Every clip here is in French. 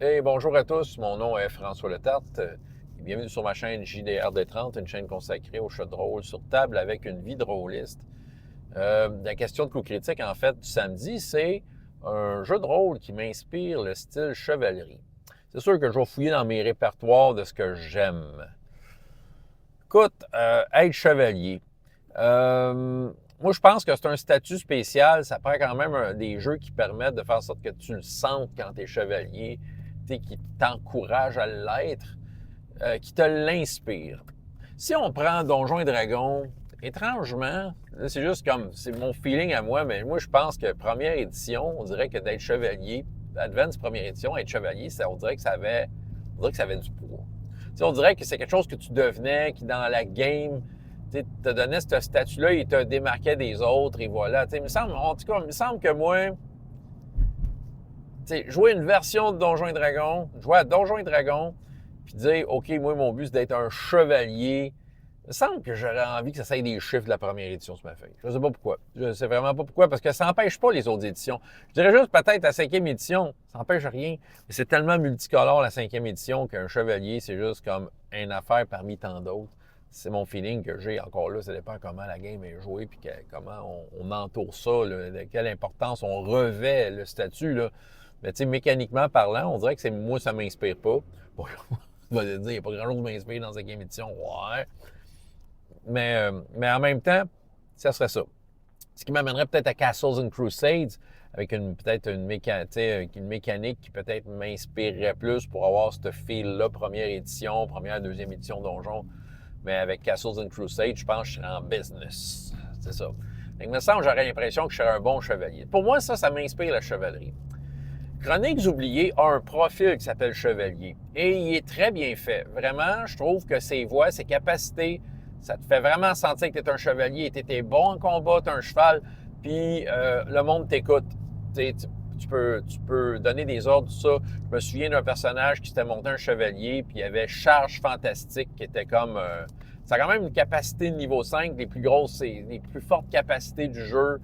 Et bonjour à tous, mon nom est François Letarte et bienvenue sur ma chaîne JDRD30, une chaîne consacrée au jeu de rôle sur table avec une vie de rôliste. La question de coup critique, en fait, du samedi, c'est un jeu de rôle qui m'inspire le style chevalerie. C'est sûr que je vais fouiller dans mes répertoires de ce que j'aime. Écoute, être chevalier. Moi, je pense que c'est un statut spécial. Ça prend quand même des jeux qui permettent de faire en sorte que tu le sentes quand tu es chevalier, qui t'encouragent à l'être, qui te l'inspirent. Si on prend Donjons et Dragons, étrangement, c'est juste comme, c'est mon feeling à moi, mais moi, je pense que première édition, on dirait que d'être chevalier, Advance première édition, être chevalier, on dirait que ça avait du poids. On dirait que c'est quelque chose que tu devenais, qui dans la game, te donnait ce statut-là, il te démarquait des autres, et voilà. Il me semble, en tout cas, il me semble que moi, jouer une version de Donjons et Dragons, jouer à Donjons et Dragons, puis dire, OK, moi, mon but, c'est d'être un chevalier. Il me semble que j'aurais envie que ça soit des chiffres de la première édition sur ma feuille. Je ne sais pas pourquoi. Je ne sais vraiment pas pourquoi, parce que ça n'empêche pas les autres éditions. Je dirais juste peut-être la cinquième édition, ça n'empêche rien. Mais c'est tellement multicolore, la cinquième édition, qu'un chevalier, c'est juste comme une affaire parmi tant d'autres. C'est mon feeling que j'ai encore là. Ça dépend comment la game est jouée, puis comment on entoure ça, là, de quelle importance on revêt le statut, là. Mais tu sais, mécaniquement parlant, on dirait que moi, ça ne m'inspire pas. Bon, on va dire, il n'y a pas grand-chose qui m'inspire dans cette édition. Ouais. Mais en même temps, ça serait ça. Ce qui m'amènerait peut-être à Castles and Crusades, avec peut-être une mécanique qui peut-être m'inspirerait plus pour avoir ce feel-là, première, deuxième édition Donjon. Mais avec Castles and Crusades, je pense que je serais en business. C'est ça. Il me semble que j'aurais l'impression que je serais un bon chevalier. Pour moi, ça m'inspire la chevalerie. Chroniques oubliées a un profil qui s'appelle chevalier. Et il est très bien fait. Vraiment, je trouve que ses voix, ses capacités, ça te fait vraiment sentir que tu es un chevalier, tu es bon en combat, tu es un cheval, puis le monde t'écoute. Tu peux donner des ordres, tout ça. Je me souviens d'un personnage qui s'était monté un chevalier, puis il y avait Charge Fantastique qui était comme... ça a quand même une capacité de niveau 5, les plus grosses, les plus fortes capacités du jeu,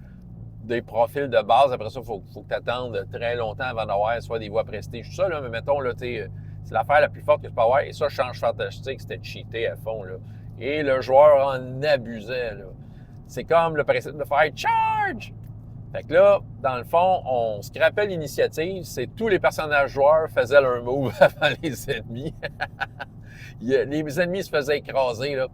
des profils de base. Après ça, il faut que tu attendes très longtemps avant d'avoir soit des voix prestige, tout ça, là, mais mettons, là, c'est l'affaire la plus forte que tu peux avoir. Et ça, Change Fantastique, c'était cheaté à fond. Là. Et le joueur en abusait. Là. C'est comme le principe de faire Charge! Fait que là, dans le fond, on scrapait l'initiative. C'est tous les personnages joueurs faisaient leur move avant les ennemis. Les ennemis se faisaient écraser. Là.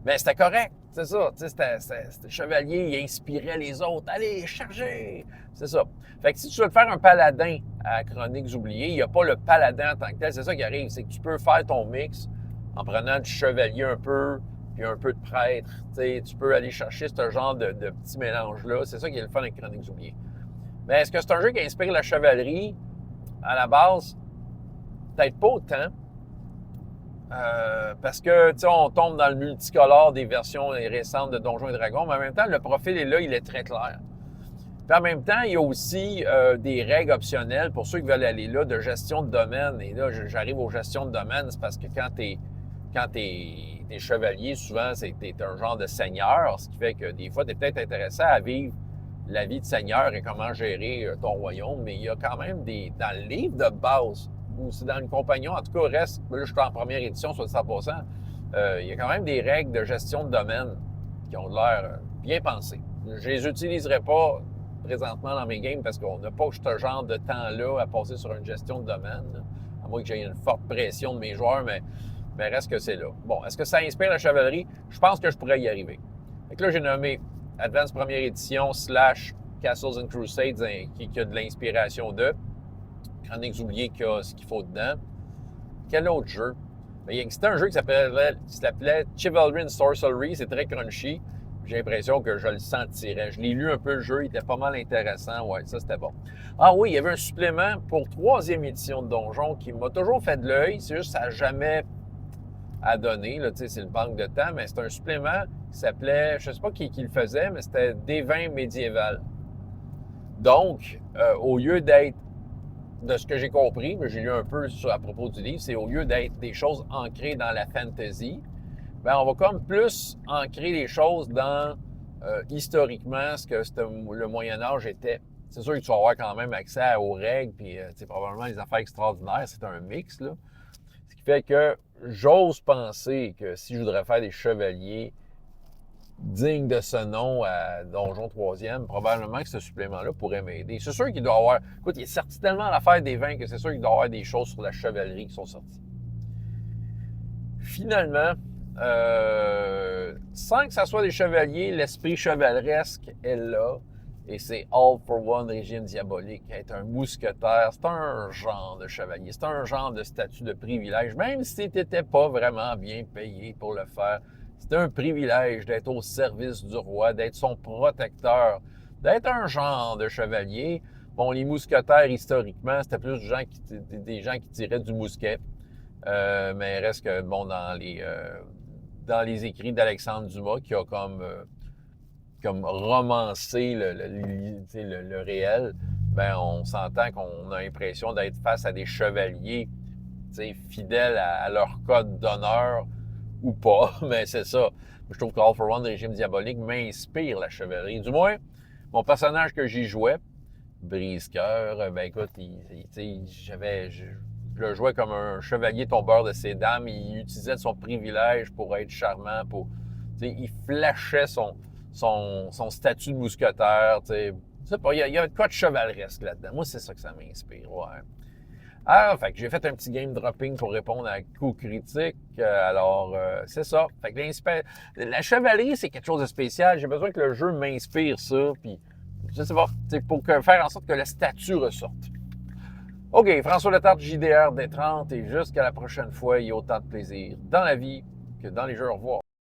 Mais c'était correct, c'est ça. C'était le chevalier, il inspirait les autres. Allez, chargez! C'est ça. Fait que si tu veux te faire un paladin à Chroniques oubliées, il n'y a pas le paladin en tant que tel. C'est ça qui arrive, c'est que tu peux faire ton mix en prenant du chevalier un peu, puis un peu de prêtre. Tu peux aller chercher ce genre de petit mélange-là. C'est ça qui est le fun avec Chroniques oubliées. Mais est-ce que c'est un jeu qui inspire la chevalerie à la base? Peut-être pas autant. Parce que, tu sais, on tombe dans le multicolore des versions récentes de Donjons et Dragons, mais en même temps, le profil est là, il est très clair. Puis en même temps, il y a aussi des règles optionnelles pour ceux qui veulent aller là, de gestion de domaine. Et là, j'arrive aux gestions de domaine, c'est parce que quand t'es chevalier, souvent, t'es un genre de seigneur, ce qui fait que des fois, t'es peut-être intéressé à vivre la vie de seigneur et comment gérer ton royaume, mais il y a quand même dans le livre de base, ou c'est dans le compagnon, en tout cas, reste, là, je suis en première édition, soit 100%, il y a quand même des règles de gestion de domaine qui ont l'air bien pensées. Je les utiliserai pas présentement dans mes games parce qu'on n'a pas ce genre de temps-là à passer sur une gestion de domaine, là, à moins que j'aie une forte pression de mes joueurs, mais reste que c'est là. Bon, est-ce que ça inspire la chevalerie? Je pense que je pourrais y arriver. Fait que là, j'ai nommé Advance première édition / Castles and Crusades qui a de l'inspiration de. Chroniques oubliées qui a ce qu'il faut dedans. Quel autre jeu? C'était un jeu qui s'appelait Chivalry and Sorcery. C'est très crunchy. J'ai l'impression que je le sentirais. Je l'ai lu un peu le jeu, il était pas mal intéressant. Ouais, ça c'était bon. Ah oui, il y avait un supplément pour troisième édition de Donjon qui m'a toujours fait de l'œil. C'est juste que ça n'a jamais à donner. Là, c'est le manque de temps, mais c'est un supplément qui s'appelait, je ne sais pas qui le faisait, mais c'était Des vins médiéval. Donc, au lieu d'être, de ce que j'ai compris, mais j'ai lu un peu à propos du livre, c'est au lieu d'être des choses ancrées dans la fantasy, bien, on va comme plus ancrer les choses dans historiquement ce que le Moyen Âge était. c'est sûr que tu vas avoir quand même accès aux règles, puis probablement les affaires extraordinaires, c'est un mix, là. Ce qui fait que j'ose penser que si je voudrais faire des chevaliers dignes de ce nom à Donjon 3e, probablement que ce supplément-là pourrait m'aider. C'est sûr qu'il doit y avoir... Écoute, il est sorti tellement à l'affaire des vins que c'est sûr qu'il doit y avoir des choses sur la chevalerie qui sont sorties. Finalement, sans que ça soit des chevaliers, l'esprit chevaleresque est là. Et c'est All for One Régime Diabolique. Être un mousquetaire, c'est un genre de chevalier. C'est un genre de statut de privilège. Même si tu n'étais pas vraiment bien payé pour le faire, c'est un privilège d'être au service du roi, d'être son protecteur, d'être un genre de chevalier. Bon, les mousquetaires, historiquement, c'était plus des gens qui tiraient du mousquet. Mais il reste que, bon, dans les écrits d'Alexandre Dumas, qui a comme romancé le réel, ben on s'entend qu'on a l'impression d'être face à des chevaliers fidèles à leur code d'honneur ou pas, mais c'est ça. Je trouve que All for One, Régime Diabolique, m'inspire la chevalerie. Du moins, mon personnage que j'y jouais, Brise-Cœur, ben écoute, je le jouais comme un chevalier tombeur de ses dames. Il utilisait son privilège pour être charmant, il flashait son statut de mousquetaire. Il y a de quoi de chevaleresque là-dedans. Moi, c'est ça que ça m'inspire. Ouais. Ah, fait que j'ai fait un petit game dropping pour répondre à coups critiques. C'est ça. Fait que la chevalerie, c'est quelque chose de spécial. J'ai besoin que le jeu m'inspire ça. Puis, je sais pas, pour faire en sorte que le statut ressorte. OK, François Letarte, JDR D30, et jusqu'à la prochaine fois, il y a autant de plaisir dans la vie que dans les jeux. Au revoir.